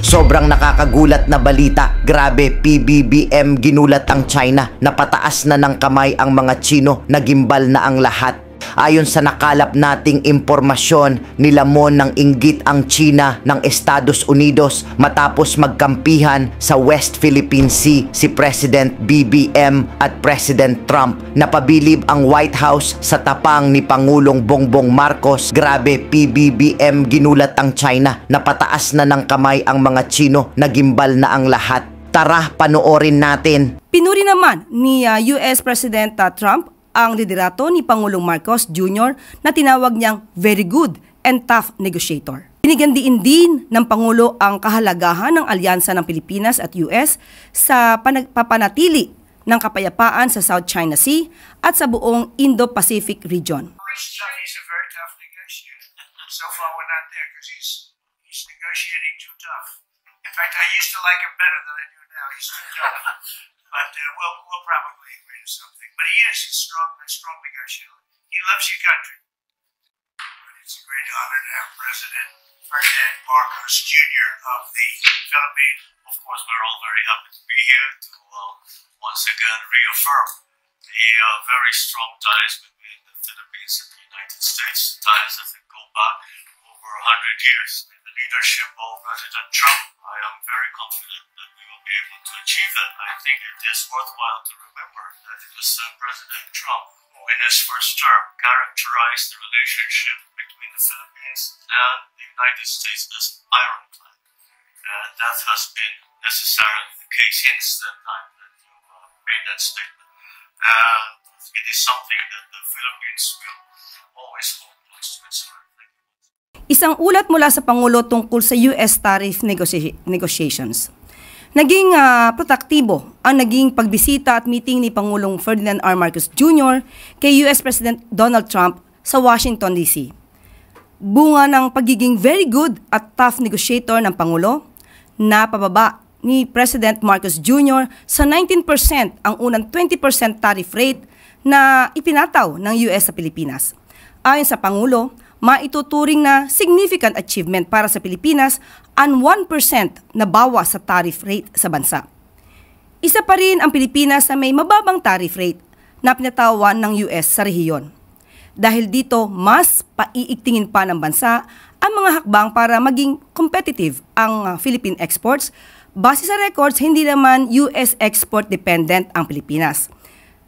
Sobrang nakakagulat na balita. Grabe, PBBM ginulat ang China. Napataas na ng kamay ang mga Chino. Nagimbal na ang lahat. Ayon sa nakalap nating impormasyon, nilamon ng inggit ang China ng Estados Unidos matapos magkampihan sa West Philippine Sea si President BBM at President Trump. Napabilib ang White House sa tapang ni Pangulong Bongbong Marcos. Grabe, PBBM ginulat ang China. Napataas na ng kamay ang mga Chino. Nagimbal na ang lahat. Tara, panoorin natin. Pinuri naman ni US President Trump ang liderato ni Pangulong Marcos Jr. na tinawag niyang very good and tough negotiator. Binigyan din ng Pangulo ang kahalagahan ng alyansa ng Pilipinas at US sa papanatili ng kapayapaan sa South China Sea at sa buong Indo-Pacific region. He's a very tough negotiator. So far we're not there because he's negotiating too tough. In fact, I used to like him better than I do now. He's too tough. But we'll probably agree to something. But he is a strong negotiator. He loves your country. But it's a great honor to have President Ferdinand Marcos Jr. of the Philippines. Of course, we're all very happy to be here to once again reaffirm the very strong ties between the Philippines and the United States, ties that go back over 100 years. With the leadership of President Trump, I am very confident that we will be able to achieve that. I think it is worthwhile to remember that it was President Trump who, in his first term, characterized the relationship between the Philippines and the United States as ironclad. And that has been necessarily the case since that time that you made that statement. And it is something that the Philippines will always hold close to its heart. Isang ulat mula sa Pangulo tungkol sa US tariff negotiations. Naging protaktibo ang naging pagbisita at meeting ni Pangulong Ferdinand R. Marcos Jr. kay US President Donald Trump sa Washington, D.C. Bunga ng pagiging very good at tough negotiator ng Pangulo, napababa ni President Marcos Jr. sa 19% ang unang 20% tariff rate na ipinataw ng US sa Pilipinas. Ayon sa Pangulo, maituturing na significant achievement para sa Pilipinas ang 1% na bawas sa tariff rate sa bansa. Isa pa rin ang Pilipinas sa may mababang tariff rate na pinatawan ng US sa rehiyon. Dahil dito, mas paiigtingin pa ng bansa ang mga hakbang para maging competitive ang Philippine exports. Base sa records, hindi naman US export dependent ang Pilipinas.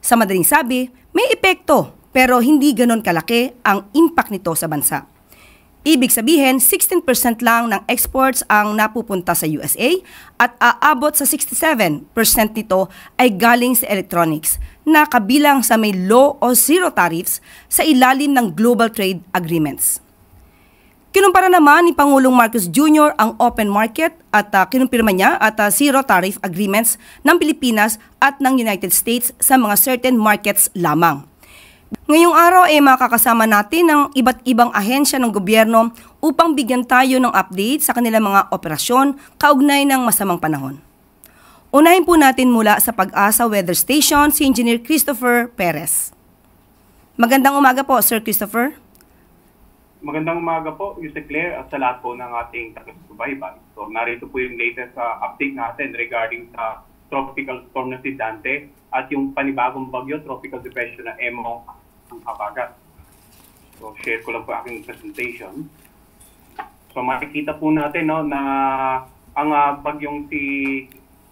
Sa madaling sabi, may epekto pero hindi ganon kalaki ang impact nito sa bansa. Ibig sabihin, 16% lang ng exports ang napupunta sa USA at aabot sa 67% nito ay galing sa electronics na kabilang sa may low o zero tariffs sa ilalim ng global trade agreements. Kinumpara naman ni Pangulong Marcos Jr. ang open market at kinumpirma niya at zero tariff agreements ng Pilipinas at ng United States sa mga certain markets lamang. Ngayong araw ay makakasama natin ng iba't ibang ahensya ng gobyerno upang bigyan tayo ng update sa kanilang mga operasyon kaugnay ng masamang panahon. Unahin po natin mula sa Pag-asa Weather Station si Engineer Christopher Perez. Magandang umaga po, Sir Christopher. Magandang umaga po, Mr. Claire, at sa lahat po ng ating taga-subaybay. So, narito po yung latest update natin regarding sa tropical storm na si Dante at yung panibagong bagyo, tropical depression na Emo ang habagat. So, share ko lang po aking presentation. So, makikita po natin no, na ang bagyong si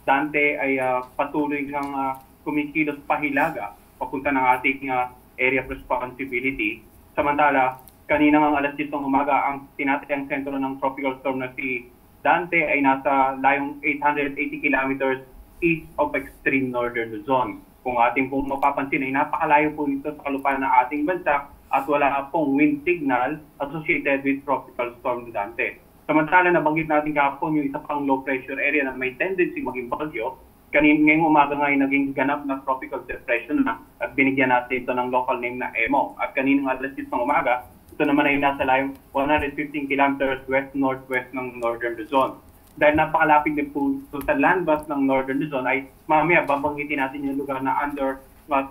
Dante ay patuloy siyang kumikilos pahilaga papunta ng ating area of responsibility. Samantala, kanina ng alas 10 ng umaga, ang tinatayang sentro ng tropical storm na si Dante ay nasa layong 880 kilometers east of extreme northern Luzon. Kung ating pong mapapansin ay napakalayo po nito sa kalupaan ng ating bansa at wala pong wind signal associated with tropical storm Dante. Samantala, nabanggit natin kahapon yung isa pang low pressure area na may tendency maging bagyo. Ngayong umaga nga ay naging ganap na tropical depression na at binigyan natin ito ng local name na Emo. At kaninang alas 10 ng umaga, ito naman ay nasa layong 115 kilometers west-northwest ng northern Luzon. Dahil napakalapit din po sa landmass ng northern Luzon ay mamaya babanggitin natin yung lugar na under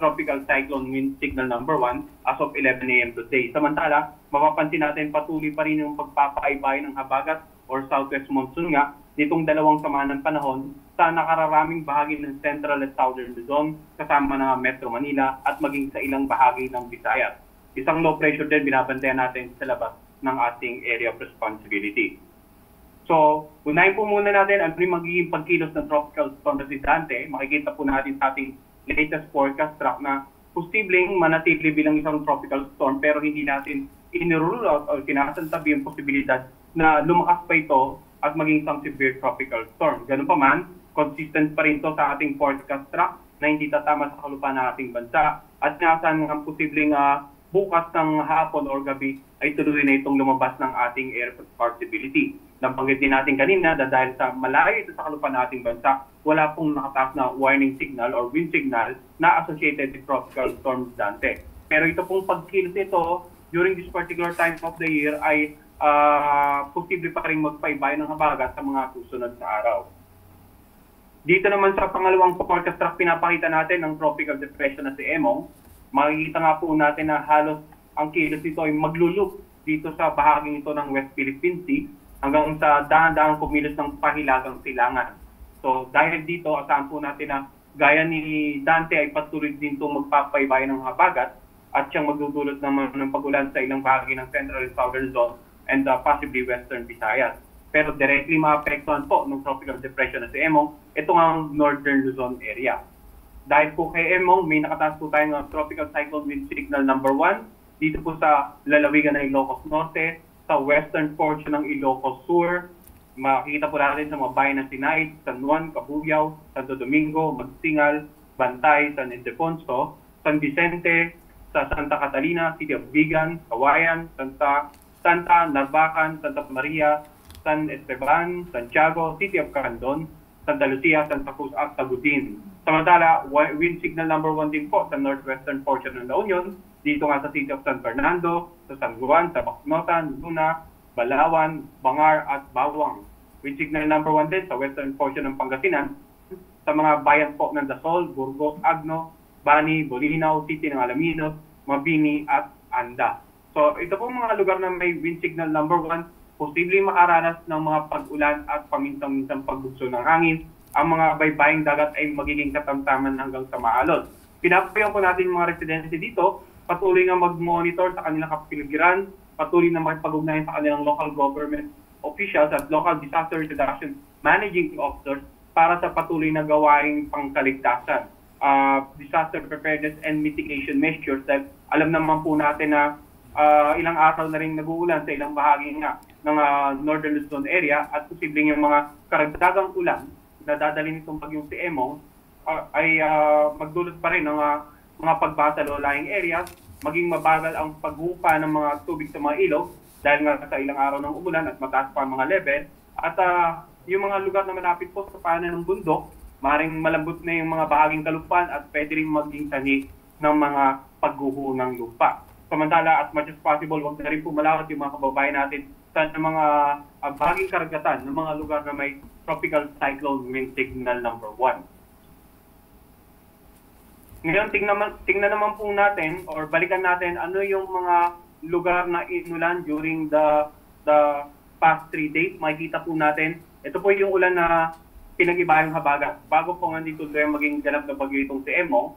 tropical cyclone wind signal number 1 as of 11 a.m. today. Samantala, mapapansin natin patuloy pa rin yung pagpapaibay ng habagat or southwest monsoon nga nitong dalawang sama ng panahon sa nakararaming bahagi ng Central at Southern Luzon, kasama ng Metro Manila at maging sa ilang bahagi ng Visayas. Isang low pressure din binabantayan natin sa labas ng ating area of responsibility. So, unahin po muna natin ano yung magiging pagkilos ng tropical storm na si Dante. Makikita po natin sa ating latest forecast track na posibleng manatili bilang isang tropical storm pero hindi natin in-rule out o tinasantabi yung posibilidad na lumakas pa ito at maging isang severe tropical storm. Ganun pa man, consistent pa rin ito sa ating forecast track na hindi tatama sa kalupaan ng ating bansa at nasan ang posibleng bukas ng hapon or gabi ay tuloy na itong lumabas ng ating air responsibility. Nabanggit din natin kanina dahil sa malayo ito sa kalupaan ng ating bansa, wala pong nakataas na warning signal or wind signal na associated with tropical storm Dante. Pero ito pong pagkilos nito during this particular time of the year ay posible pa rin magpaibay ng habagat sa mga susunod na araw. Dito naman sa pangalawang forecast track, pinapakita natin ang tropical depression na si Emong. Makikita nga po natin na halos ang kilos nito ay maglulup dito sa bahaging ito ng West Philippine Sea hanggang sa dahan-dahang kumilos ng pahilagang silangan. So dahil dito, asahan po natin na gaya ni Dante ay patuloy din itong magpapaybay ng habagat at siyang magdudulot naman ng pag-ulan sa ilang bahagi ng Central and Southern Zone and possibly Western Visayas. Pero directly maapektuhan po ng tropical depression na si Emong, ito ang Northern Luzon area. Dahil po kay Emong, may nakataas po tayong tropical cyclone wind signal number 1 dito po sa lalawigan ng Ilocos Norte, sa western portion ng Ilocos Sur. Makikita po natin sa mga bayan ng Sinay, San Juan, Cabuyao, Santo Domingo, Magsingal, Bantay, San Ildefonso, San Vicente, sa Santa Catalina, City of Vigan, Kawayan, Santa, Narvacan, Santa Maria, San Esteban, Santiago, City of Candon, Santa Lucia, Santa Cruz at Tagudin. Samantala, wind signal number 1 din po sa northwestern portion ng La Union, dito nga sa City of San Fernando, sa San Juan, sa Bacnotan, Luna, Balawan, Bangar at Bawang. Wind signal number 1 din sa western portion ng Pangasinan, sa mga bayan po ng Dasol, Burgos, Agno, Bani, Bolinao, City ng Alaminos, Mabini at Anda. So ito po mga lugar na may wind signal number 1, posibleng makaranas ng mga pag-ulan at paminsan-minsan pagbugso ng hangin. Ang mga baybaying dagat ay magiging katamtaman hanggang sa maalon. Pinapayaw po natin yung mga residente dito, patuloy na mag-monitor sa kanilang kapiligiran, patuloy na makipag-ugnayan sa kanilang local government officials at local disaster reduction managing officers para sa patuloy na gawaing pangkaligtasan. Disaster preparedness and mitigation measures dahil alam naman po natin na ilang araw na rin nag-uulan sa ilang bahagi nga ng Northern Luzon area at posibleng yung mga karagdagang ulan na dadalhin nitong bagyong si Emong ay magdulot pa rin ng mga pagbasa sa low-lying areas, maging mabagal ang paghupa ng mga tubig sa mga ilog dahil nga sa ilang araw ng umulan at mataas pa ang mga level. At yung mga lugar na malapit po sa paanan ng bundok, maaaring malambot na yung mga bahaging kalupaan at pwede rin maging sanhi ng mga pagguho ng lupa. Samantala, as much as possible, huwag na rin pumalawat yung mga kababayan natin sa mga bahaging karagatan ng mga lugar na may tropical cyclone wind signal number 1. Ngayon, tingnan naman po natin or balikan natin ano yung mga lugar na inulan during the past 3 days. Makikita po natin, ito po yung ulan na pinag-ibayang habagat. Bago po nga dito maging ganap na bagyo itong si Emong,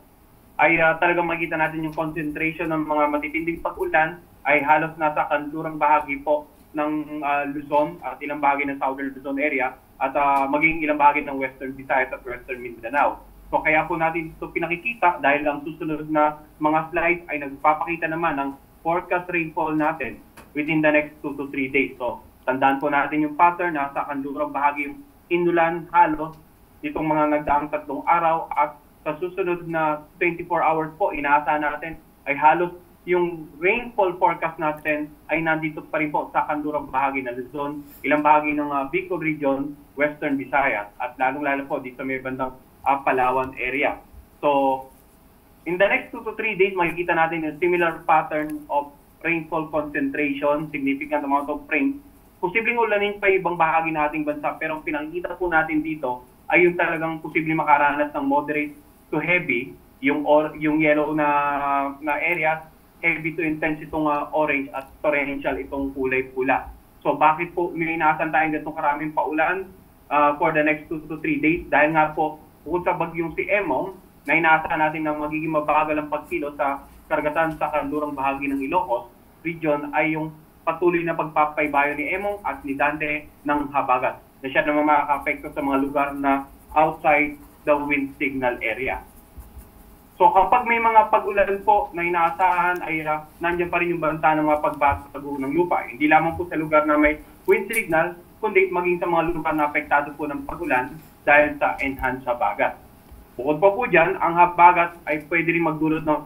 ay talagang makikita natin yung concentration ng mga matitinding pag-ulan ay halos nasa kanlurang bahagi po ng Luzon at ilang bahagi ng Southern Luzon area at maging ilang bahagi ng Western Visayas at Western Mindanao. So kaya po natin ito pinakikita dahil ang susunod na mga slides ay nagpapakita naman ng forecast rainfall natin within the next 2 to 3 days. So tandaan po natin yung pattern, nasa kanlurang bahagi yung inulan halos itong mga nagdaang 3 araw at sa susunod na 24 hours po, inaasahan natin ay halos yung rainfall forecast natin ay nandito pa rin po sa kanlurang bahagi ng Luzon, ilang bahagi ng Bicol Region, Western Visayas, at lalong-lalo po dito may bandang Palawan area. So, in the next 2 to 3 days, makikita natin yung similar pattern of rainfall concentration, significant amount of rain. Posibleng ulanin pa ibang bahagi ng ating bansa, pero ang pinakikita po natin dito ay yung talagang posibleng makaranas ng moderate to heavy, yung yellow na areas, heavy to intense itong orange at torrential itong kulay pula. So bakit po may inaasahan tayong ganitong karaming paulan? for the next 2 to 3 days dahil nga po bukod sa bagyong si Emong na inaasahan natin na magiging mabagal ang pagkilo sa karagatan sa kanlurang bahagi ng Ilocos region ay yung patuloy na pagpapaybayo ni Emong at ni Dante ng habagat na siya naman makaka-apekto sa mga lugar na outside the wind signal area. So kapag may mga pag-ulan po na inaasahan ay nandiyan pa rin yung banta ng mga pagbago ng lupa. Hindi lamang po sa lugar na may wind signal, kundi maging sa mga lugar na apektado po ng pag-ulan dahil sa enhanced habagat. Bukod pa po dyan, ang habagat ay pwede rin magdulot ng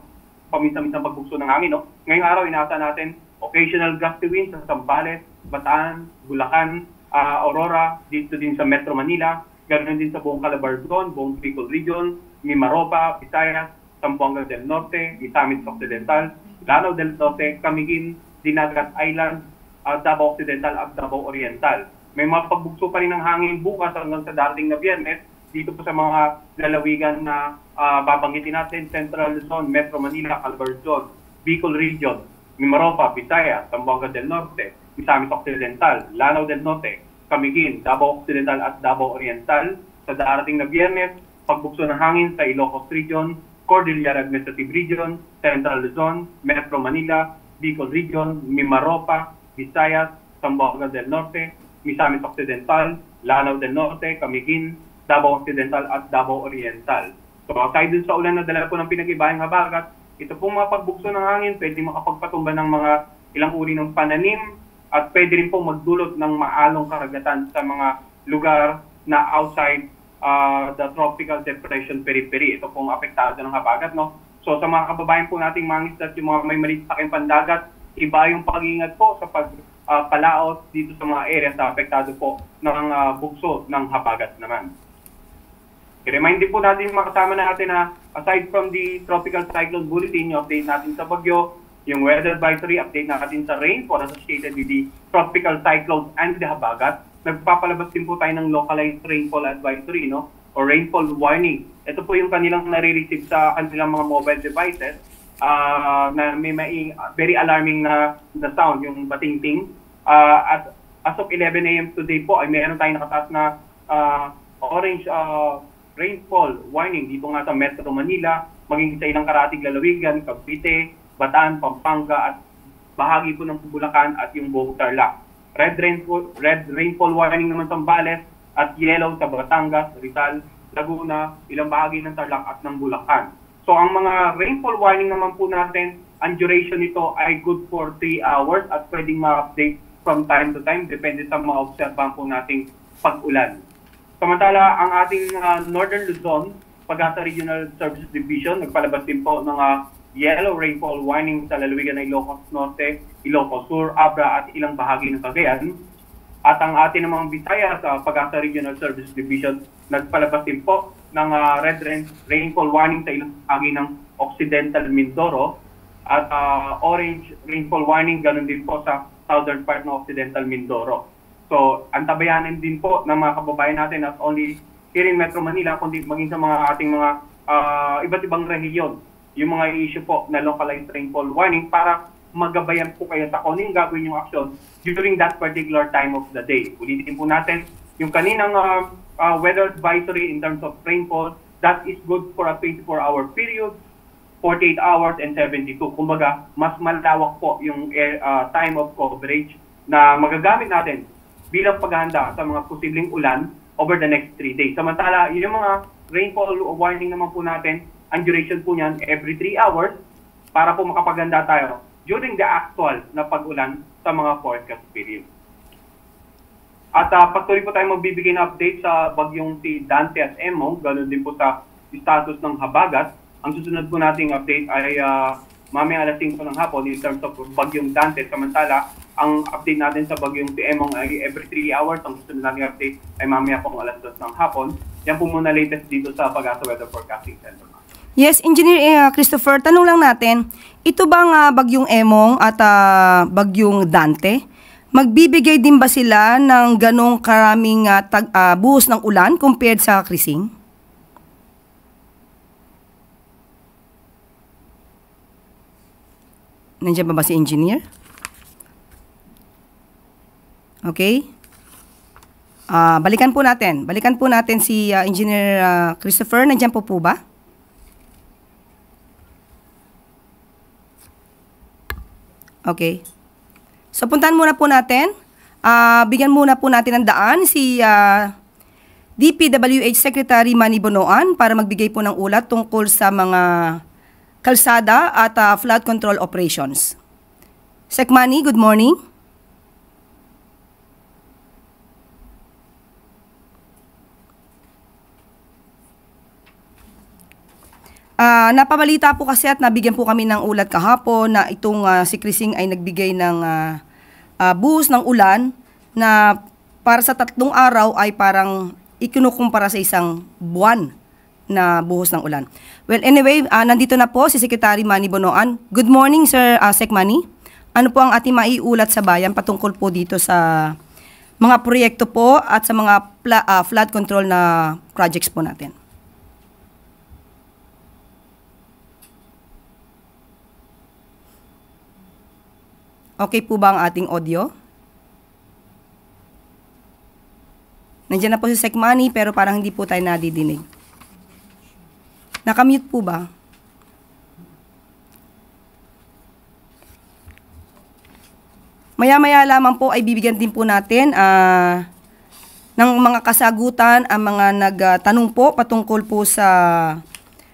paminsan-minsang pagbugso ng hangin. No? Ngayong araw, inaasahan natin occasional gusty winds sa Zambales, Bataan, Bulacan, Aurora, dito din sa Metro Manila, ganoon din sa buong Calabarzon, buong Bicol Region, Mimaropa, Visayas, Zamboanga del Norte, Misamis Occidental, Lanao del Norte, Camiguin, Dinagat Island, Davao Occidental at Davao Oriental. May mga pagbugso pa rin ng hangin bukas hanggang sa darating na Biyernes dito po sa mga lalawigan na babanggitin natin, Central Luzon, Metro Manila, Calabarzon, Bicol Region, Mimaropa, Visayas, Zamboanga del Norte, Misamis Occidental, Lanao del Norte, Camiguin, Davao Occidental at Davao Oriental. Sa darating na Biyernes, pagbugso ng hangin sa Ilocos Region, Cordillera Administrative Region, Central Luzon, Metro Manila, Bicol Region, Mimaropa, Visayas, Zamboanga del Norte, Misamis Occidental, Lanao del Norte, Camiguin, Davao Occidental at Davao Oriental. So aside dun sa ulan na dala po ng pinag-ibayang habagat, ito pong mga pagbugso ng hangin pwede makapagpatumba ng mga ilang uri ng pananim at pwede rin pong magdulot ng maalong karagatan sa mga lugar na outside the tropical depression periphery. Ito pong apektado ng habagat. No? So sa mga kababayan po nating mangisdat, yung mga may maliit saking pandagat, iba yung pag-iingat po sa pagpalaot dito sa mga areas na apektado po ng bugso ng habagat naman. I-remind din po natin mga kasama natin na aside from the tropical cyclone bulletin, yung update natin sa bagyo, yung weather advisory, update natin sa rainfall associated with the tropical cyclones and the habagat, nagpapalabas din po tayo ng localized rainfall advisory, no? O rainfall warning. Ito po yung kanilang nare-receive sa kanilang mga mobile devices na may very alarming na sound, yung bating-ting. At as of 11 a.m. today po ay mayroon tayong nakataas na orange rainfall warning dito nga sa Metro Manila, maging sa ilang karatig lalawigan, Cavite, Bataan, Pampanga at bahagi po ng Bulacan at yung buong Tarlac. Red rainfall warning naman sa Zambales at yellow sa Batangas, Rizal, Laguna, ilang bahagi ng Tarlac at ng Bulacan. So ang mga rainfall warning naman po natin, ang duration nito ay good for 3 hours at pwedeng ma-update from time to time depende sa mga obserbahan po nating pag-ulan. Samantala, ang ating Northern Luzon, Pag-asa Regional Service Division, nagpalabas din po ng yellow rainfall warning sa lalawigan ng Ilocos Norte, Ilocos Sur, Abra at ilang bahagi ng Cagayan. At ang ating namang Visayas, Pag-asa Regional Service Division, nagpalabas din po ng red rainfall warning sa ilang bahagi ng Occidental Mindoro at orange rainfall warning ganun din po sa southern part ng Occidental Mindoro. So, antabayanan din po ng mga kababayan natin not only here in Metro Manila, kundi maging sa mga ating mga iba't ibang rehiyon, yung mga issue po na localized rainfall warning para magabayan po kayo sa kung anong gagawin yung aksyon during that particular time of the day. Ulitin po natin, yung kaninang weather advisory in terms of rainfall, that is good for a 24-hour period, 48 hours, and 72. Kumbaga, mas malawak po yung time of coverage na magagamit natin bilang paghahanda sa mga posibleng ulan over the next 3 days. Samantala, yung mga rainfall warning naman po natin, ang duration po niyan every 3 hours para po makapaghanda tayo during the actual na pag-ulan sa mga forecast period. At patuloy po tayo magbibigay ng update sa bagyong si Dante at Emong, ganoon din po sa status ng habagat. Ang susunod po nating update ay mamaya alas 5 ng hapon in terms of bagyong Dante. Samantala, ang update natin sa bagyong si Emong ay every 3 hours. Ang susunod nating update ay mamaya pong alas 2 ng hapon. Yan po muna latest dito sa Pag-asa Weather Forecasting Center. Yes, Engineer Christopher, tanong lang natin, ito bang bagyong Emong at bagyong Dante, magbibigay din ba sila ng ganong karaming buhos ng ulan compared sa Krising? Nandiyan ba si Engineer? Okay. Balikan po natin. Balikan po natin si Engineer Christopher. Nandiyan po ba? Okay. So, puntahan muna po natin. Bigyan muna po natin ng daan si DPWH Secretary Manny Bonoan para magbigay po ng ulat tungkol sa mga kalsada at flood control operations. Sec Manny, good morning. Napabalita po kasi at nabigyan po kami ng ulat kahapon na itong si Crising ay nagbigay ng buhos ng ulan na para sa 3 araw ay parang ikinukumpara sa isang buwan na buhos ng ulan. Well, anyway, nandito na po si Secretary Manny Bonoan. Good morning, Sir Sec Manny. Ano po ang ating maiulat sa bayan patungkol po dito sa mga proyekto po at sa mga flood control na projects po natin? Okay po ba ang ating audio? Nandiyan na po si Sec Manny pero parang hindi po tayo nadidinig. Nakamute po ba? Maya-maya lamang po ay bibigyan din po natin ng mga kasagutan ang mga nagtanong po patungkol po sa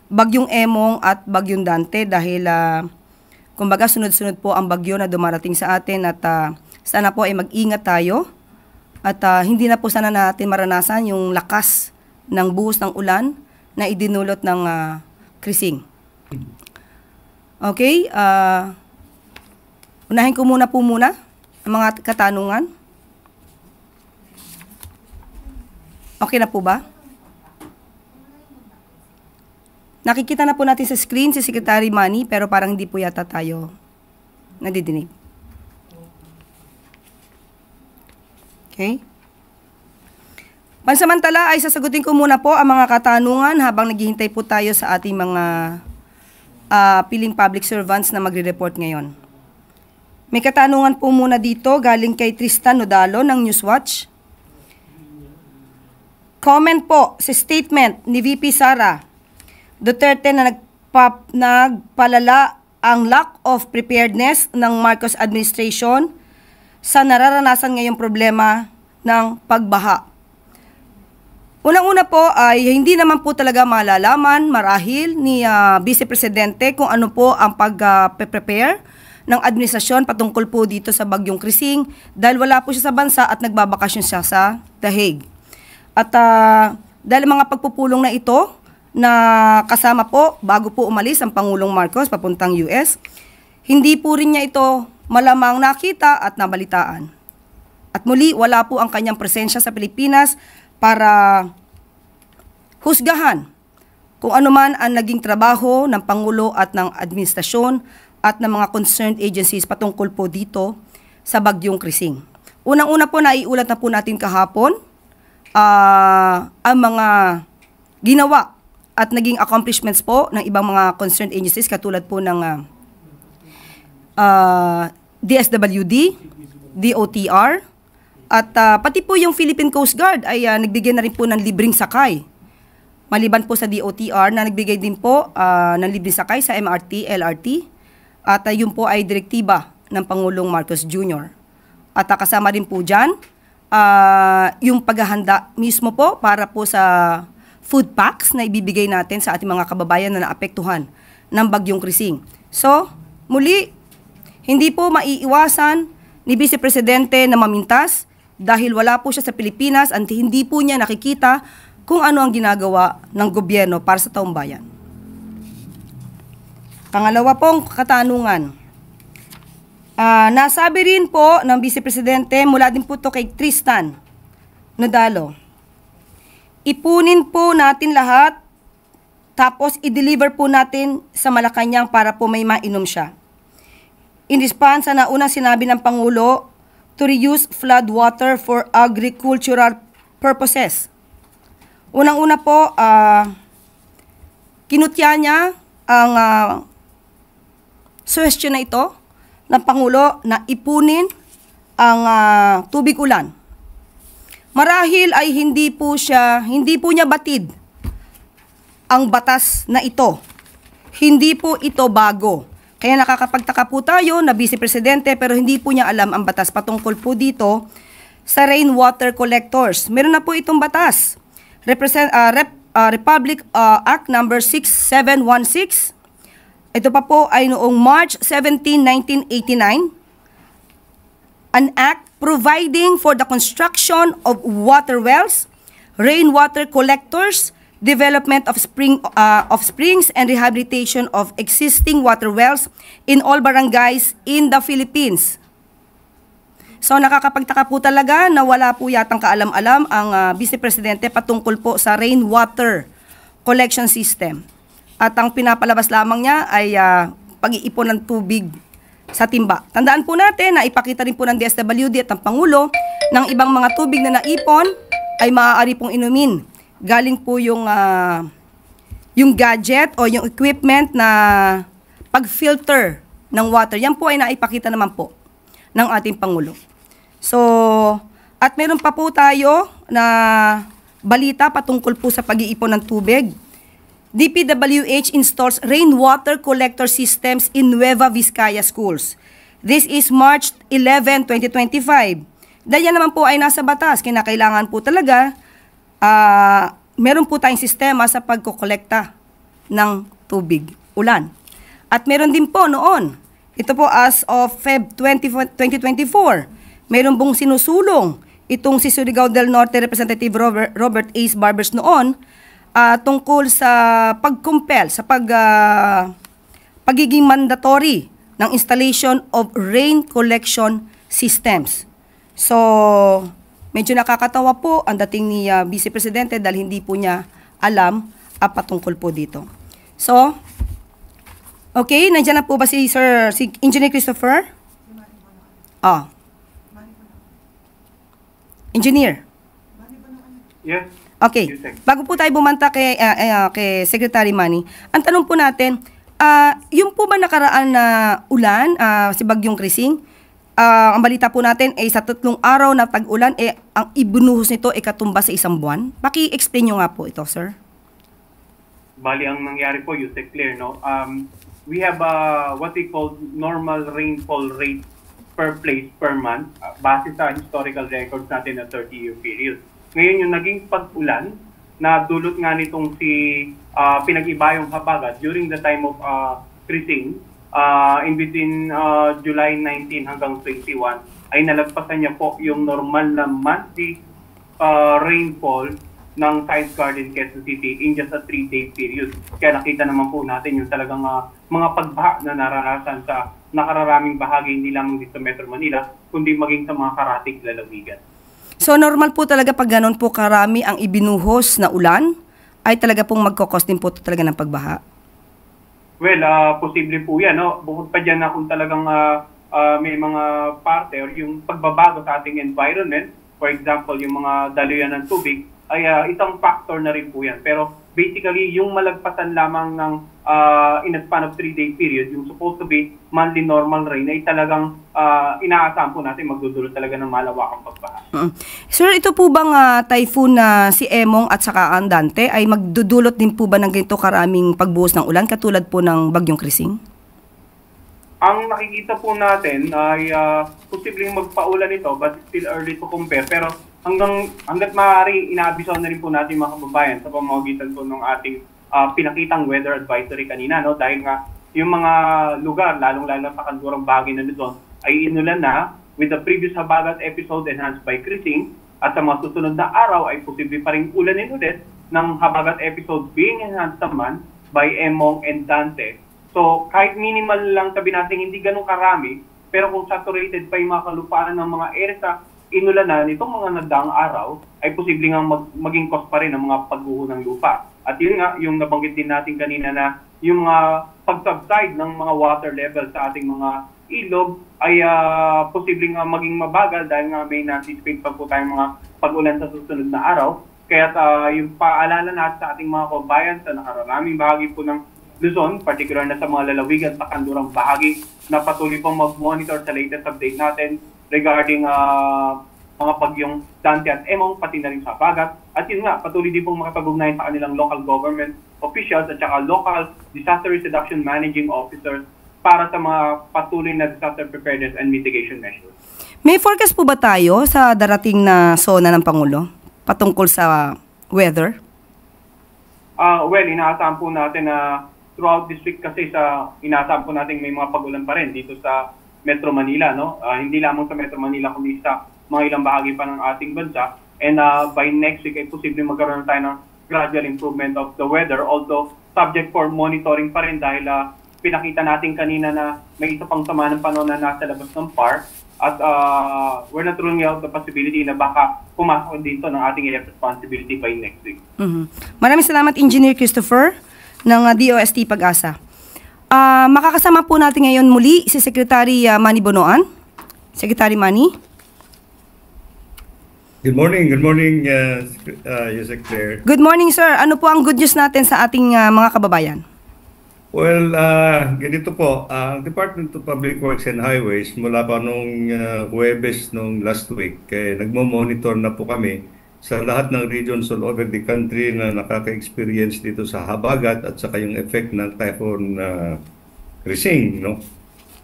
Bagyong Emong at Bagyong Dante dahil kumbaga sunod-sunod po ang bagyo na dumarating sa atin at sana po ay mag-ingat tayo at hindi na po sana natin maranasan yung lakas ng buhos ng ulan na idinulot ng Crising. Okay, unahin ko muna ang mga katanungan. Okay na po ba? Nakikita na po natin sa screen si Secretary Manny pero parang hindi po yata tayo nadidinig. Okay? Pansamantala ay sasagutin ko muna po ang mga katanungan habang naghihintay po tayo sa ating mga piling public servants na magre-report ngayon. May katanungan po muna dito galing kay Tristan Nodalo ng Newswatch. Comment po sa statement ni VP Sara Duterte na nagpalala ang lack of preparedness ng Marcos administration sa nararanasan ngayong problema ng pagbaha. Unang-una po ay hindi naman po talaga malalaman marahil ni Vice Presidente kung ano po ang pag-prepare ng administrasyon patungkol po dito sa Bagyong Crising dahil wala po siya sa bansa at nagbabakasyon siya sa The Hague. At dahil mga pagpupulong na ito na kasama po bago po umalis ang Pangulong Marcos papuntang US, hindi po rin niya ito malamang nakita at nabalitaan. At muli, wala po ang kanyang presensya sa Pilipinas para husgahan kung ano man ang naging trabaho ng Pangulo at ng administrasyon at ng mga concerned agencies patungkol po dito sa Bagyong Crising. Unang-una po, naiulat na po natin kahapon ang mga ginawa at naging accomplishments po ng ibang mga concerned agencies katulad po ng DSWD, DOTR, at pati po yung Philippine Coast Guard ay nagbigay na rin po ng libreng sakay. Maliban po sa DOTR na nagbigay din po ng libreng sakay sa MRT, LRT, at yun po ay direktiba ng Pangulong Marcos Jr. At kasama rin po dyan yung paghahanda mismo po para po sa food packs na ibibigay natin sa ating mga kababayan na naapektuhan ng Bagyong Crising. So, muli, hindi po maiiwasan ni Vice Presidente na mamintas dahil wala po siya sa Pilipinas at hindi po niya nakikita kung ano ang ginagawa ng gobyerno para sa taong bayan. Pangalawa pong katanungan. Nasabi rin po ng Vice Presidente, mula din po to kay Tristan Nodalo, ipunin po natin lahat, tapos i-deliver po natin sa Malacanang para po may mainom siya. In response na unang sinabi ng Pangulo to reuse flood water for agricultural purposes. Unang-una po, kinutya niya ang suggestion na ito ng Pangulo na ipunin ang tubig ulan marahil ay hindi po niya batid ang batas na ito. Hindi po ito bago. Kaya nakakapagtaka po tayo na Vice Presidente pero hindi po niya alam ang batas patungkol po dito sa rainwater collectors. Meron na po itong batas. Republic Act number 6716. Ito pa po ay noong March 17, 1989. An act providing for the construction of water wells, rainwater collectors, development of springs and rehabilitation of existing water wells in all barangays in the Philippines. So nakakapagtaka po talaga na wala po yatang kaalam-alam ang Vice Presidente patungkol po sa rainwater collection system. At ang pinapalabas lamang niya ay pag-iipon ng tubig sa timba. Tandaan po natin na ipakita rin po ng DSWD at ng Pangulo ng ibang mga tubig na naipon ay maaari pong inumin. Galing po yung gadget o yung equipment na pag-filter ng water. Yan po ay naipakita naman po ng ating Pangulo. So, at meron pa po tayo na balita patungkol po sa pag-iipon ng tubig. DPWH installs rainwater collector systems in Nueva Vizcaya schools. This is March 11, 2025. Dahil yan naman po ay nasa batas. Kinakailangan po talaga meron po tayong sistema sa pagkokolekta ng tubig, ulan. At meron din po noon, ito po as of Feb 2024, meron pong sinusulong itong si Surigao del Norte Representative Robert Ace Barbers noon tungkol sa pag-compel, sa pagiging mandatory ng installation of rain collection systems. So, medyo nakakatawa po ang dating ni Vice Presidente dahil hindi po niya alam patungkol po dito. So, okay, nandiyan na po ba si Engineer Christopher? Engineer? Yes. Okay, bago po tayo bumanta kay Secretary Manny, ang tanong po natin, yung po ba nakaraan na ulan, si Bagyong Krising, ang balita po natin ay sa 3 araw na tag-ulan, ang ibinuhos nito ay katumba sa 1 buwan. Paki-explain nyo nga po ito, sir. Bali, ang nangyari po, Yusek Claire, no? We have what we call normal rainfall rate per place per month, base sa historical records natin na 30-year period. Ngayon, yung naging pag-ulan, na dulot nga nitong si Pinag-Ibayong Habagat during the time of Krising, in between July 19 hanggang 21, ay nalagpasan niya po yung normal na monthly rainfall ng Science Garden, Quezon City in just a 3-day period. Kaya nakita naman po natin yung talagang mga pagbaha na naranasan sa nakararaming bahagi, hindi lang dito sa Metro Manila, kundi maging sa mga karatig lalawigan. So normal po talaga pag ganun po karami ang ibinuhos na ulan, ay talaga pong magkakos din po talaga ng pagbaha? Well, posible po yan. No? Bukod pa dyan na kung talagang may mga parte or yung pagbabago sa ating environment, for example, yung mga daluyan ng tubig, ay isang factor na rin po yan. Pero basically, yung malagpasan lamang ng in a span of 3-day period, yung supposed to be monthly normal rain, ay talagang inaasahan po natin magdudulot talaga ng malawakang pagbaha. Sir, ito po bang typhoon na si Emong at saka Andante ay magdudulot din po ba ng ganito karaming pagbuhos ng ulan katulad po ng Bagyong Krising? Ang nakikita po natin ay posibleng magpaulan ito but still early to compare. Pero hanggat maaari, inaabisaw na rin po natin mga kababayan sa pamamagitan po ng ating pinakitang weather advisory kanina. No? Dahil nga yung mga lugar, lalong-lalo sa kanlurang bahagi na Luzon, ay inulan na with the previous Habagat episode enhanced by Krising. At sa mga susunod na araw ay posible pa rin ulanin ulit ng Habagat episode being enhanced naman by Emong and Dante. So kahit minimal lang sabi natin hindi ganun karami, pero kung saturated pa yung mga kalupaan ng mga area sa inulanan nitong mga nagdaang araw, ay posible nga maging cause pa rin ang mga pagguho ng lupa. At yun nga, yung nabanggit din natin kanina na yung mga pag-subside ng mga water level sa ating mga ilog ay posible nga maging mabagal dahil nga may na-anticipate pa po tayong mga pag-ulan sa susunod na araw. Kaya yung paalala natin sa ating mga kabayan sa nakararaming bahagi po ng Luzon, particular na sa mga lalawigan at kanlurang bahagi, na patuloy pong mag-monitor sa latest update natin regarding mga bagyong Dante at Emong, pati na rin sa Habagat. At yun nga, patuloy din pong makapag-ugnayan sa kanilang local government officials at saka local disaster risk reduction managing officers para sa mga patuloy na disaster preparedness and mitigation measures. May forecast po ba tayo sa darating na SONA ng Pangulo patungkol sa weather? Well, inaasahan po natin na throughout this week kasi inaasahan po natin may mga pag-ulan pa rin dito sa Metro Manila, no? Hindi lamang sa Metro Manila kundi sa mga ilang bahagi pa ng ating bansa. And by next week ay posibleng magkaroon tayo ng gradual improvement of the weather, although subject for monitoring pa rin dahil pinakita natin kanina na may isa pang sama ng panahon na nasa labas ng PAR at we're not ruling out the possibility na baka pumasok dito ng ating responsibility by next week. Maraming salamat, Engineer Christopher ng DOST Pag-asa. Makakasama po natin ngayon muli si Secretary Manny Bonoan. Secretary Manny. Good morning, Yusek Claire. Good morning, sir. Ano po ang good news natin sa ating mga kababayan? Well, ganito po, ang Department of Public Works and Highways mula pa nung Huwebes nung last week, nagmo-monitor na po kami sa lahat ng regions all over the country na nakaka-experience dito sa Habagat at saka yung effect ng Typhoon Rising, no?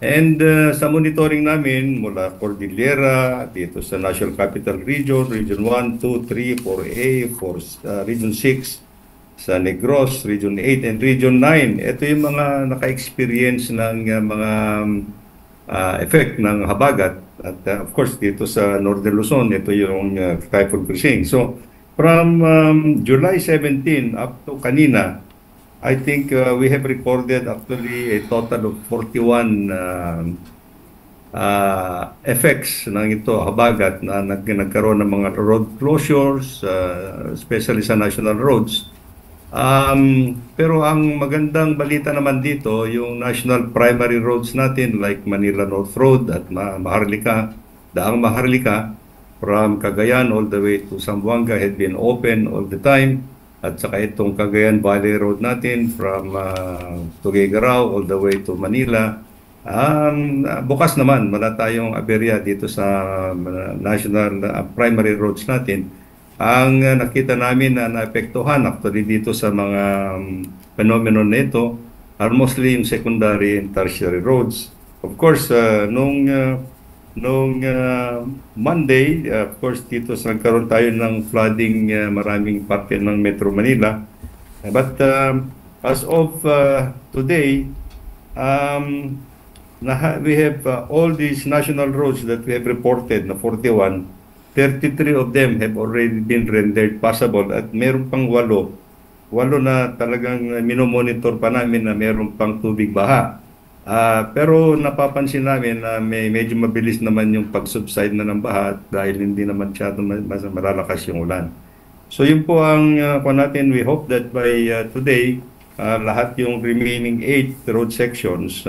And sa monitoring namin mula Cordillera, dito sa National Capital Region, Region 1, 2, 3, 4A, Region 6, sa Negros, Region 8, and Region 9. Ito yung mga naka-experience ng mga effect ng Habagat. At of course, dito sa Northern Luzon, ito yung Typhoon Rising. So, from July 17 up to kanina, I think we have recorded actually a total of 41 effects ng ito, Habagat, na nagkaroon ng mga road closures, especially sa national roads. Pero ang magandang balita naman dito, yung national primary roads natin like Manila North Road at Maharlika, Daang Maharlika, from Cagayan all the way to Zamboanga had been open all the time. At saka itong Cagayan Valley Road natin from Tuguegarao all the way to Manila. Bukas naman, wala tayong aberya dito sa national primary roads natin. Ang nakita namin na naapektuhan actually dito sa mga phenomenon na ito are mostly yung secondary and tertiary roads. Of course, nung Monday, of course, dito nagkaroon tayo ng flooding maraming parte ng Metro Manila. But as of today, we have all these national roads that we have reported na 41. 33 of them have already been rendered passable at meron pang 8 na talagang minomonitor pa namin na meron pang tubig baha. Pero napapansin namin na medyo mabilis naman yung pag-subside na ng baha dahil hindi naman malalakas yung ulan. So yun po ang natin. We hope that by today, lahat yung remaining 8 road sections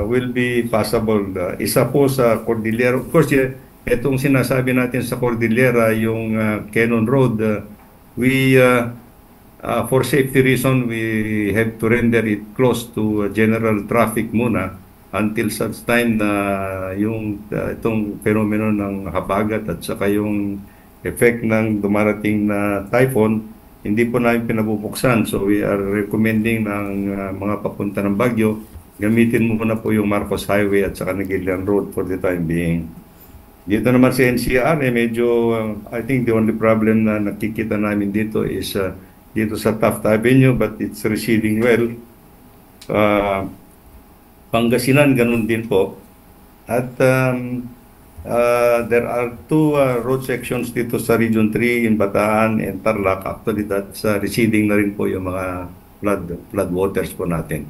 will be passable. Isa po sa Cordillera. Of course, itong sinasabi natin sa Cordillera, yung Quezon Road, for safety reason, we have to render it close to general traffic muna until such time na itong phenomenon ng Habagat at saka yung effect ng dumarating na typhoon, hindi po namin pinabubuksan. So we are recommending ng mga papunta ng Baguio, gamitin muna po yung Marcos Highway at saka Nagilian Road for the time being. Dito naman sa NCR, medyo, I think the only problem na nakikita namin dito is dito sa Taft Avenue, but it's receding well. Pangasinan, ganun din po. At there are 2 road sections dito sa Region 3 in Bataan and Tarlac. Actually, that's receding na rin po yung mga flood waters po natin.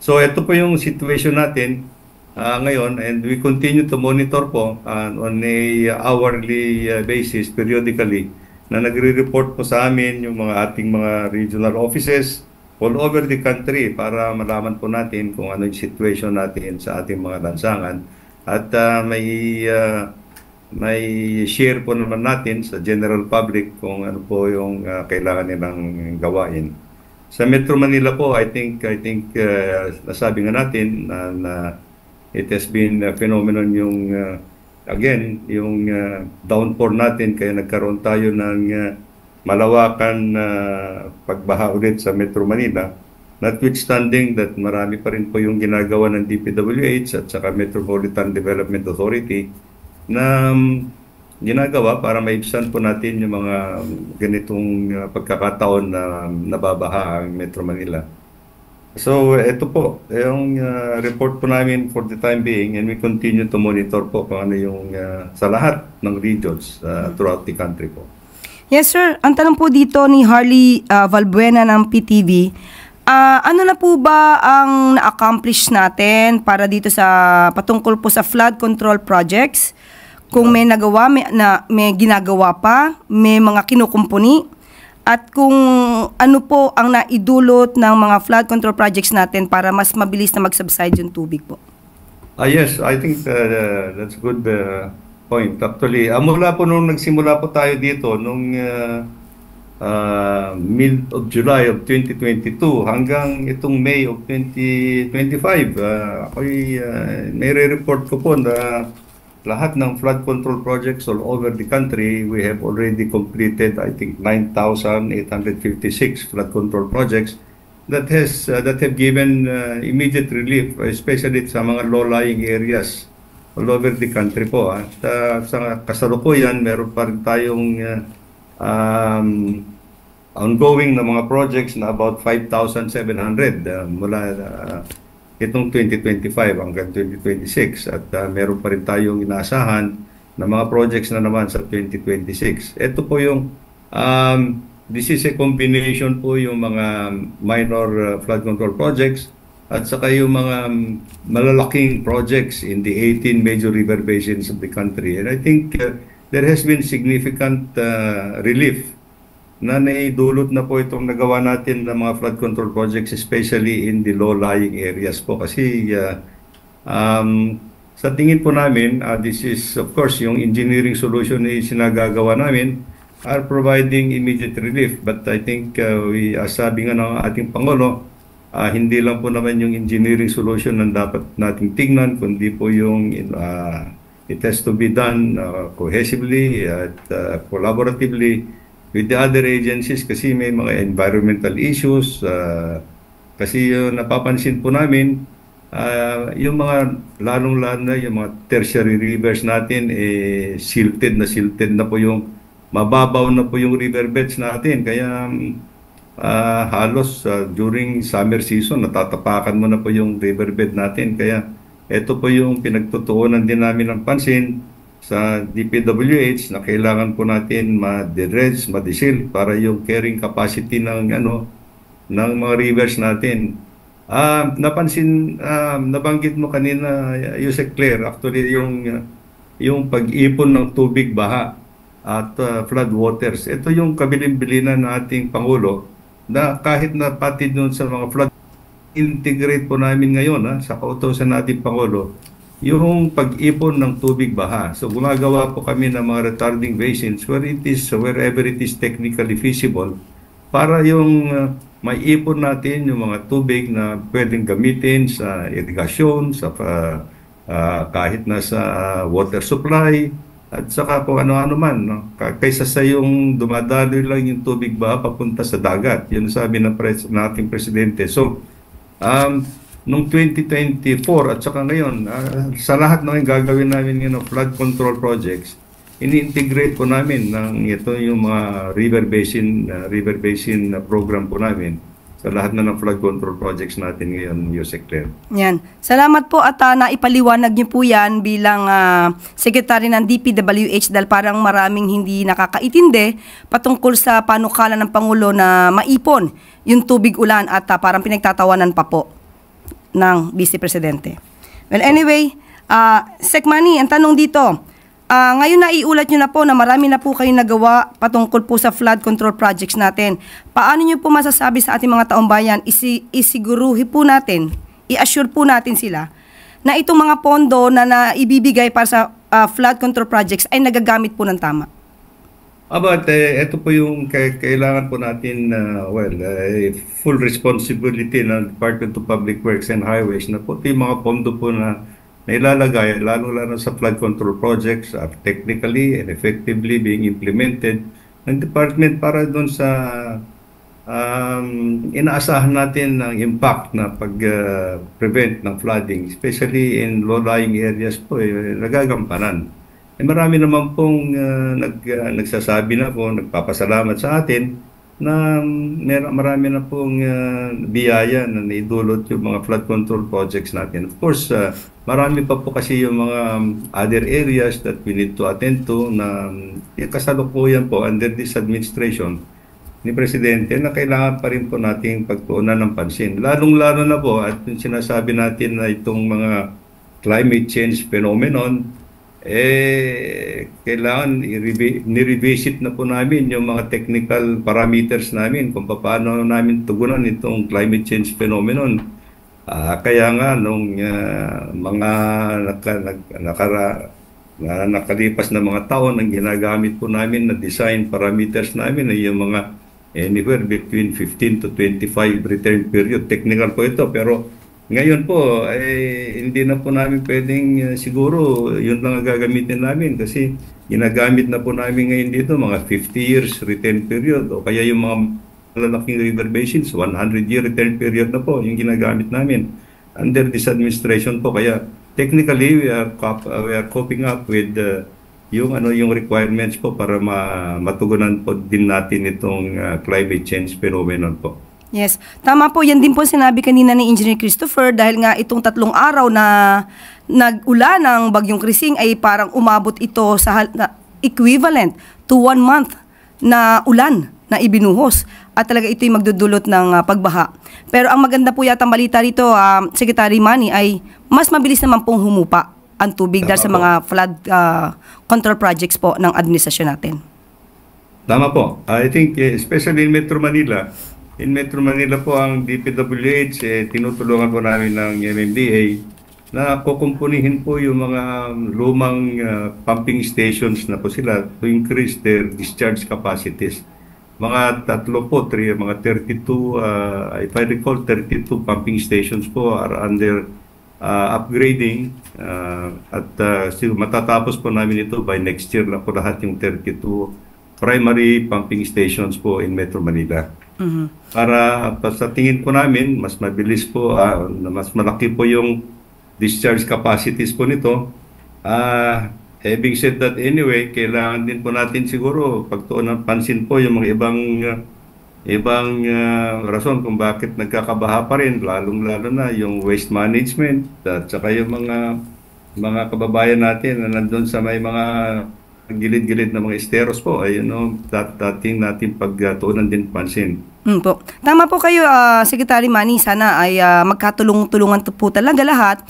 So, ito po yung situation natin ngayon, and we continue to monitor po on a hourly basis, periodically, na nagre-report po sa amin yung mga ating mga regional offices all over the country para malaman po natin kung ano yung situation natin sa ating mga lansangan. At may share po naman natin sa general public kung ano po yung kailangan nilang gawain. Sa Metro Manila po, I think nasabi nga natin na it has been a phenomenon yung again, yung downpour natin, kaya nagkaroon tayo ng malawakan na pagbaha ulit sa Metro Manila. Notwithstanding that marami pa rin po yung ginagawa ng DPWH at saka Metropolitan Development Authority na ginagawa para maibsan po natin yung mga ganitong pagkakataon na nababaha ang Metro Manila. So, ito po, yung report po namin for the time being, and we continue to monitor po kung ano yung sa lahat ng regions throughout the country po. Yes, sir. Ang tanong po dito ni Harley Valbuena ng PTV, ano na po ba ang na-accomplish natin para dito sa patungkol po sa flood control projects? Kung may nagawa, may ginagawa pa, may mga kinukumpuni, at kung ano po ang naidulot ng mga flood control projects natin para mas mabilis na mag-subside yung tubig po. Yes, I think that's a good point. Actually, mula po nung nagsimula po tayo dito, nung mid of July of 2022 hanggang itong May of 2025, ako'y nire-report ko po na lahat ng flood control projects all over the country, we have already completed, I think, 9,856 flood control projects that have given immediate relief, especially sa mga low-lying areas all over the country po. At sa kasalukuyan, meron pa rin tayong ongoing na mga projects na about 5,700 mula itong 2025 hanggang 2026, at meron pa rin tayong inaasahan na mga projects na naman sa 2026. Ito po yung this is a combination po yung mga minor flood control projects at saka yung mga malalaking projects in the 18 major river basins of the country. And I think there has been significant relief na naidulot na po itong nagawa natin ng mga flood control projects, especially in the low-lying areas po. Kasi sa tingin po namin, this is of course yung engineering solution na sinagagawa namin are providing immediate relief. But I think sabi nga ng ating Pangulo, hindi lang po naman yung engineering solution ang dapat nating tingnan, kundi po yung it has to be done cohesively at collaboratively with the other agencies, kasi may mga environmental issues. Kasi napapansin po namin, yung mga lalong-lalo na yung mga tertiary rivers natin, silted na po yung, mababaw na po yung riverbeds natin. Kaya halos during summer season, natatapakan mo na po yung riverbed natin. Kaya ito po yung pinagtutuunan din namin ng pansin sa DPWH na kailangan po natin ma-dredge, ma-desil para yung carrying capacity ng mga rivers natin. Nabanggit mo kanina, Yusek Claire, actually yung pag-ipon ng tubig baha at flood waters. Ito yung kabilin-bilinan ng ating Pangulo na kahit na pati doon sa mga flood, integrate po namin ngayon sa kautusan nating Pangulo yung pag-ipon ng tubig baha. So gumagawa po kami ng mga retarding basins wherever it is technically feasible para yung maiipon natin yung mga tubig na pwedeng gamitin sa irigasyon, sa kahit na sa water supply at saka kung ano-ano man, no? Kaysa sa yung dumadaloy lang yung tubig baha papunta sa dagat. Yun sabi ng ating presidente. So noong 2024 at saka ngayon, sa lahat ng gagawin namin ng flood control projects, ini-integrate po namin ito yung mga river basin program po namin sa lahat na ng flood control projects natin ngayon, Yusek Claire. Yan. Salamat po at naipaliwanag niyo po yan bilang Secretary ng DPWH dahil parang maraming hindi nakakaintindi patungkol sa panukala ng Pangulo na maipon yung tubig ulan at parang pinagtatawanan pa po ng Vice Presidente. Well, anyway, Sec Manny, ang tanong dito, ngayon naiulat nyo na po na marami na po kayong nagawa patungkol po sa flood control projects natin. Paano nyo po masasabi sa ating mga taong bayan, isiguruhi po natin, i-assure po natin sila na itong mga pondo na ibibigay para sa flood control projects ay nagagamit po ng tama? But ito po yung kailangan po natin, full responsibility ng Department of Public Works and Highways na po yung mga pondo po na na ilalagay, lalo-lalo sa flood control projects are technically and effectively being implemented ng department para doon sa inaasahan natin ng impact na pag-prevent ng flooding, especially in low-lying areas po, nagagampanan. Marami naman pong nagsasabi na po, nagpapasalamat sa atin na marami na pong biyaya na naidulot yung mga flood control projects natin. Of course, marami pa po kasi yung mga other areas that we need to attend to na kasalukuyan po under this administration ni Presidente na kailangan pa rin po nating pagtuunan ng pansin. Lalong-lalo na po at yung sinasabi natin na itong mga climate change phenomenon, kailangan ni-revisit na po namin yung mga technical parameters namin kung paano namin tugunan itong climate change phenomenon. Kaya nga nung mga nakalipas na mga taon, ang ginagamit po namin na design parameters namin ay yung mga anywhere between 15 to 25 return period. Technical po ito, pero ngayon po, hindi na po namin pwedeng siguro yun lang ang gagamitin namin kasi ginagamit na po namin ngayon dito mga 50 years return period o kaya yung mga malalaking river basins, 100-year return period na po yung ginagamit namin under this administration po. Kaya technically, we are coping up with yung requirements po para matugunan po din natin itong climate change phenomenon po. Yes. Tama po, yan din po sinabi kanina ni Engineer Christopher dahil nga itong 3 araw na nag-ulan ng Bagyong Krising ay parang umabot ito sa equivalent to 1 month na ulan na ibinuhos at talaga ito'y magdudulot ng pagbaha. Pero ang maganda po yata balita rito, Secretary Manny, ay mas mabilis naman pong humupa ang tubig dahil sa mga flood control projects po ng administrasyon natin. Tama po. I think especially in Metro Manila, po ang DPWH, tinutulungan po namin ng MMDA na kukumpunihin po yung mga lumang pumping stations na po sila to increase their discharge capacities. Mga 32, if I recall, 32 pumping stations po are under upgrading at matatapos po namin ito by next year na po lahat yung 32 primary pumping stations po in Metro Manila. Para sa tingin po namin, mas mabilis po, mas malaki po yung discharge capacities po nito. Having said that anyway, kailangan din po natin siguro pagtuon ng pansin po yung mga ibang rason kung bakit nagkakabaha pa rin, lalong-lalo na yung waste management at saka yung mga kababayan natin na nandun sa may mga gilid-gilid na mga esteros po, ay dating natin pagtuunan din pansin. Po. Tama po kayo, Secretary Manny, sana ay magkatulong-tulungan po talaga lahat.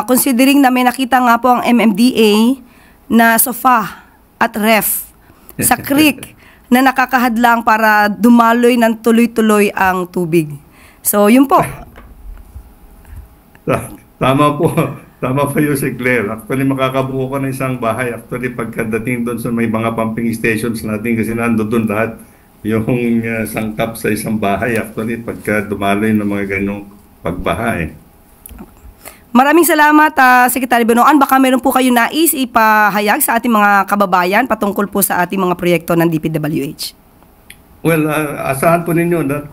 Considering na may nakita nga po ang MMDA na sofa at ref sa creek na nakakahadlang para dumaloy ng tuloy-tuloy ang tubig. So, yun po. Tama po. Tama pa yun si Claire. Actually, makakabuo ka ng isang bahay. Actually, pagkadating doon sa may mga pumping stations natin, kasi nando doon lahat yung sangkap sa isang bahay. Actually, pagka dumaloy ng mga ganong pagbaha. Maraming salamat, Secretary Bonoan. Baka meron po kayo nais ipahayag sa ating mga kababayan patungkol po sa ating mga proyekto ng DPWH. Well, asahan po ninyo that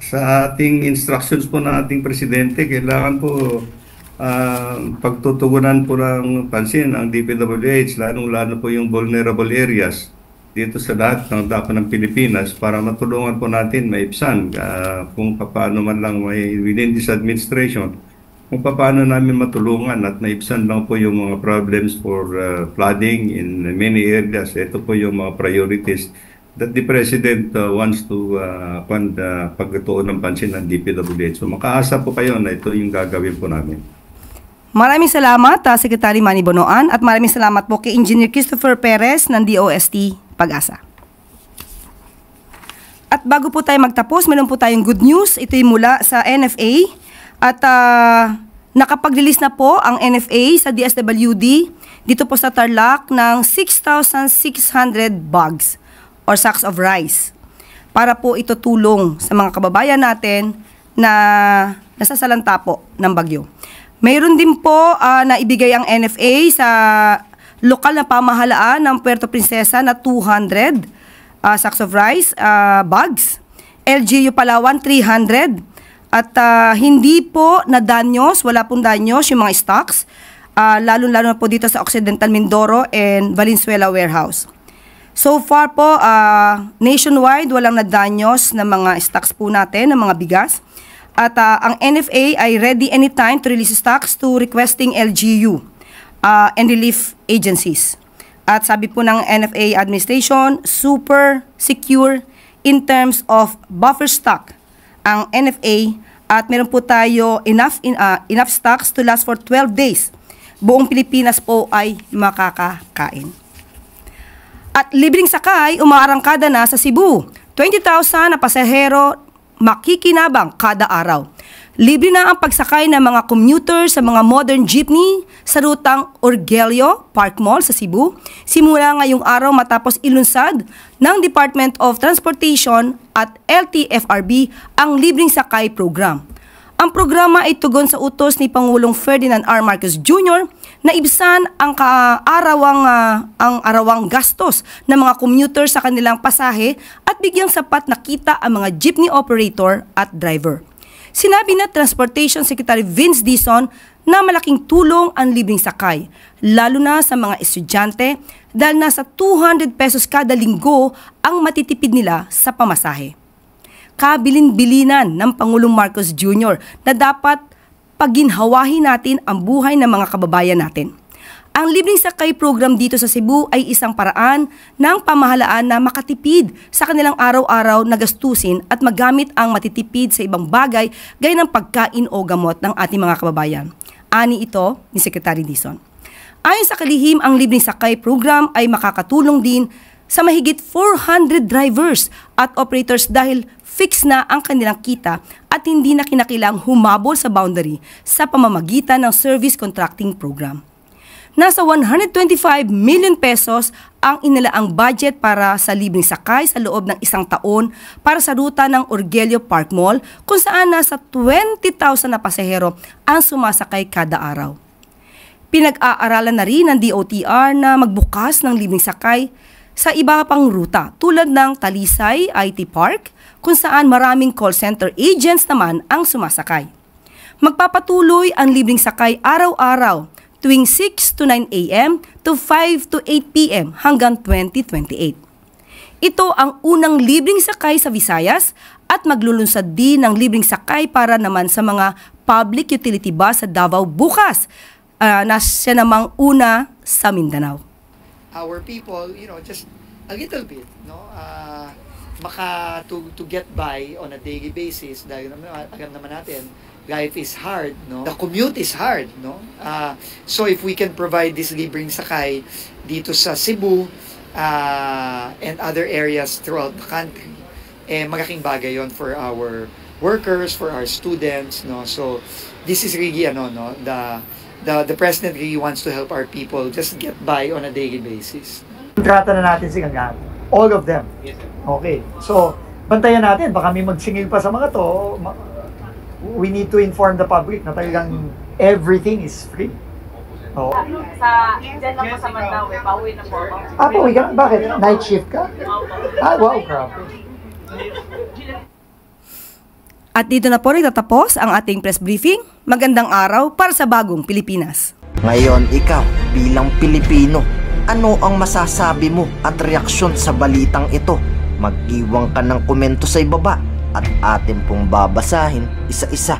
sa ating instructions po ng ating Presidente, kailangan po pagtutugunan po ng pansin ang DPWH, lalong-lalo po yung vulnerable areas dito sa lahat ng dapat ng Pilipinas para matulungan po natin maibsan kung paano man lang within this administration, kung paano namin matulungan at maibsan lang po yung mga problems for flooding in many areas. Ito po yung mga priorities that the President wants to pagtuon ng pansin ng DPWH. So makaasa po kayo na ito yung gagawin po namin. Maraming salamat, Secretary Manny Bonoan, at maraming salamat po kay Engineer Christopher Perez ng DOST Pag-asa. At bago po tayo magtapos, meron po tayong good news. Ito'y mula sa NFA at nakapag-release na po ang NFA sa DSWD dito po sa Tarlac ng 6,600 bags or sacks of rice para po ito tulong sa mga kababayan natin na nasasalanta po ng bagyo. Mayroon din po na ibigay ang NFA sa lokal na pamahalaan ng Puerto Princesa na 200 sacks of rice, bags. LGU Palawan, 300. At hindi po nadanyos, wala pong danyos yung mga stocks, lalo-lalo na po dito sa Occidental Mindoro and Valenzuela Warehouse. So far po, nationwide, walang nadanyos na mga stocks po natin, ng mga bigas. At ang NFA ay ready anytime to release stocks to requesting LGU and relief agencies. At sabi po ng NFA administration, super secure in terms of buffer stock ang NFA at meron po tayo enough stocks to last for 12 days. Buong Pilipinas po ay makakakain. At libreng sakay, umaarangkada na sa Cebu. 20,000 na pasahero makikinabang kada araw. Libre na ang pagsakay ng mga commuter sa mga modern jeepney sa rutang Orgelio Park Mall sa Cebu, simula ngayong araw matapos ilunsad ng Department of Transportation at LTFRB ang libreng sakay program. Ang programa ay tugon sa utos ni Pangulong Ferdinand R. Marcos Jr. na ibsan ang arawang gastos ng mga commuter sa kanilang pasahe at bigyang sapat na kita ang mga jeepney operator at driver. Sinabi na Transportation Secretary Vince Dizon na malaking tulong ang libreng sakay, lalo na sa mga estudyante dahil nasa 200 pesos kada linggo ang matitipid nila sa pamasahe. Kabilin-bilinan ng Pangulong Marcos Jr. na dapat paginhawahin natin ang buhay ng mga kababayan natin. Ang libreng sakay program dito sa Cebu ay isang paraan ng pamahalaan na makatipid sa kanilang araw-araw na gastusin at magamit ang matitipid sa ibang bagay gaya ng pagkain o gamot ng ating mga kababayan. Ani ito ni Secretary Dizon. Ayon sa kalihim, ang libreng sakay program ay makakatulong din sa mahigit 400 drivers at operators dahil fix na ang kanilang kita at hindi na kinakailang humabol sa boundary sa pamamagitan ng service contracting program. Nasa 125 million pesos ang inilaang budget para sa libreng sakay sa loob ng isang taon para sa ruta ng Orgelio Park Mall kung saan nasa 20,000 na pasahero ang sumasakay kada araw. Pinag-aaralan na rin ng DOTR na magbukas ng libreng sakay sa iba pang ruta tulad ng Talisay IT Park kung saan maraming call center agents naman ang sumasakay. Magpapatuloy ang libreng sakay araw-araw tuwing 6 to 9 a.m. to 5 to 8 p.m. hanggang 2028. Ito ang unang libreng sakay sa Visayas at maglulunsad din ng libreng sakay para naman sa mga public utility bus sa Davao bukas na siya namang una sa Mindanao. Our people, just a little bit, to get by on a daily basis dahil alam naman natin, life is hard, the commute is hard, so if we can provide this libreng sakay dito sa Cebu and other areas throughout the country, malaking bagay yon for our workers, for our students, so this is really the president really wants to help our people just get by on a daily basis. Kontrata na natin silang lahat, all of them. Okay, so bantayan natin, baka may magsingil pa sa mga to. We need to inform the public na talagang everything is free. Oh. Diyan lang po sa Mandaue, pauwi na po ako. Pauwi ka? Bakit? Night shift ka? Wow, grabe. At dito na po nagtatapos ang ating press briefing. Magandang araw para sa bagong Pilipinas. Ngayon, ikaw bilang Pilipino, ano ang masasabi mo at reaksyon sa balitang ito? Mag-iwan ka ng komento sa ibaba at atin pong babasahin isa-isa.